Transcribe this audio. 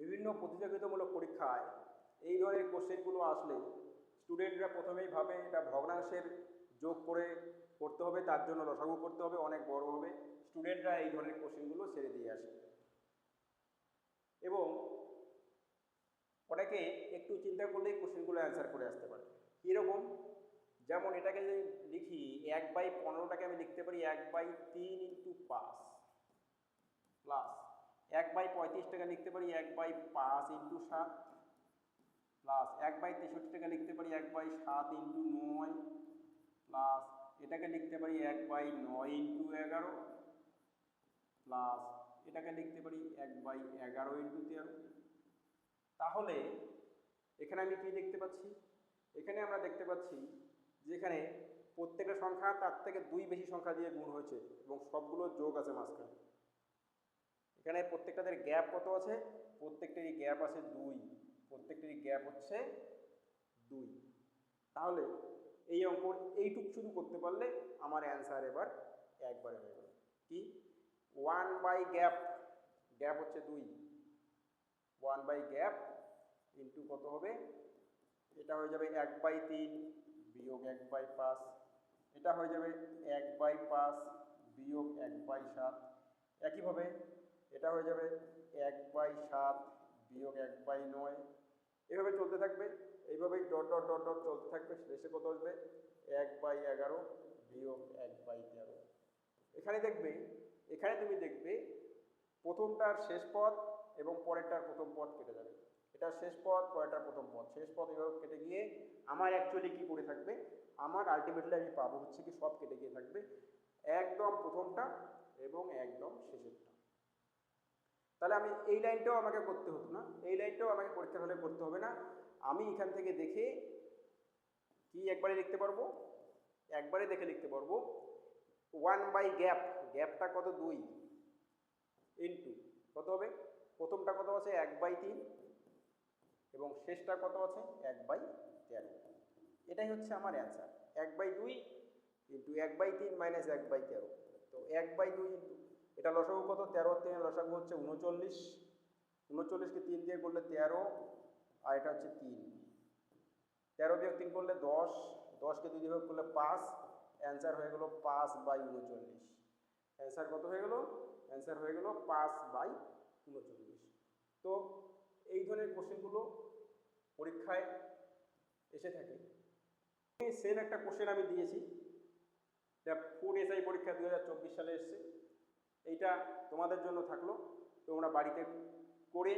বিভিন্ন প্রতিযোগিতামূলক পরীক্ষায় এই ধরনের কোশ্চেনগুলো আসলে স্টুডেন্টরা প্রথমেই ভাবে এটা ভগ্নাংশের যোগ করে করতে হবে, তার জন্য লসাগু করতে হবে, অনেক বড় হবে। স্টুডেন্টরা এই ধরনের কোশ্চেনগুলো ছেড়ে দিয়ে আসে এবং অনেকে একটু চিন্তা করলেই কোশ্চেনগুলো অ্যান্সার করে আসতে পারে। কীরকম? যেমন এটাকে যদি লিখি 1/15টাকে আমি লিখতে পারি 1/3 ইন্টু 5 প্লাস 1/35টাকে লিখতে পারি 1/5 ইন্টু 7 প্লাস 1/63টাকে লিখতে পারি 1/7 ইন্টু 9 প্লাস এটাকে লিখতে পারি 1/9 ইন্টু 11 প্লাস এটাকে লিখতে পারি 1/11 ইন্টু 13। তাহলে এখানে আমি কি দেখতে পাচ্ছি? এখানে আমরা দেখতে পাচ্ছি যে এখানে প্রত্যেকটা সংখ্যা তার থেকে 2 বেশি সংখ্যা দিয়ে গুণ হয়েছে এবং সবগুলো যোগ আছে মাঝখানে। এখানে প্রত্যেকটাদের গ্যাপ কত আছে? প্রত্যেকটারই গ্যাপ আছে 2, প্রত্যেকটারই গ্যাপ হচ্ছে 2। তাহলে এই অঙ্ক এইটুক শুরু করতে পারলে আমার অ্যান্সার এবার একবারে হয়ে গেল। কি? 1/গ্যাপ, গ্যাপ হচ্ছে 2, 1/গ্যাপ ইন্টু কত হবে? এটা হয়ে যাবে 1/3 বিয়োগ 1/5, এটা হয়ে যাবে 1/5 বিয়োগ 1/7, একইভাবে এটা হয়ে যাবে 1/7 বিয়োগ 1/9। এভাবে চলতে থাকবে, এইভাবেই ডট ডট ডট ডট চলতে থাকবে। শেষে কত আসবে? 1/11 বিয়োগ 1/13। এখানে তুমি দেখবে প্রথমটার শেষ পদ এবং পরেরটার প্রথম পদ কেটে যাবে। এটা শেষ পদ, পরেরটার প্রথম পদ, শেষ পদ এভাবে কেটে গিয়ে আমার অ্যাকচুয়ালি কি পড়ে থাকবে? আমার আলটিমেটলি আমি পাবো হচ্ছে কি সব কেটে গিয়ে থাকবে একদম প্রথমটা এবং একদম শেষেরটা। তাহলে আমি এই লাইনটাও আমাকে করতে হতো না, এই লাইনটাও আমাকে পরীক্ষার হলে করতে হবে না। আমি এখান থেকে দেখে কি একবারে লিখতে পারবো, একবারে দেখে লিখতে পারবো 1/গ্যাপ, গ্যাপটা কত? 2 ইন্টু কত হবে? প্রথমটা কত আছে? 1/3 এবং শেষটা কত আছে? 1/13। এটাই হচ্ছে আমার অ্যান্সার। 1/2 into 1/3 minus 1/13। তো 1/2 ইন্টু এটা লসাগু কত? 13, 3 লসাগু হচ্ছে 39, 39কে 3 দিয়ে করলে 13 আর এটা হচ্ছে 3। 13 বিয়োগ 3 করলে 10, 10কে 2 দিয়ে ভাগ করলে 5, অ্যান্সার হয়ে গেল 5/39। অ্যান্সার কত হয়ে গেল? অ্যান্সার হয়ে গেল 5/39। তো এই ধরনের কোশ্চেনগুলো পরীক্ষায় এসে থাকে। সেম একটা কোশ্চেন আমি দিয়েছি, এটা ফুড এসআই পরীক্ষা 2024 সালে এসছে। এইটা তোমাদের জন্য থাকলো, তোমরা বাড়িতে করে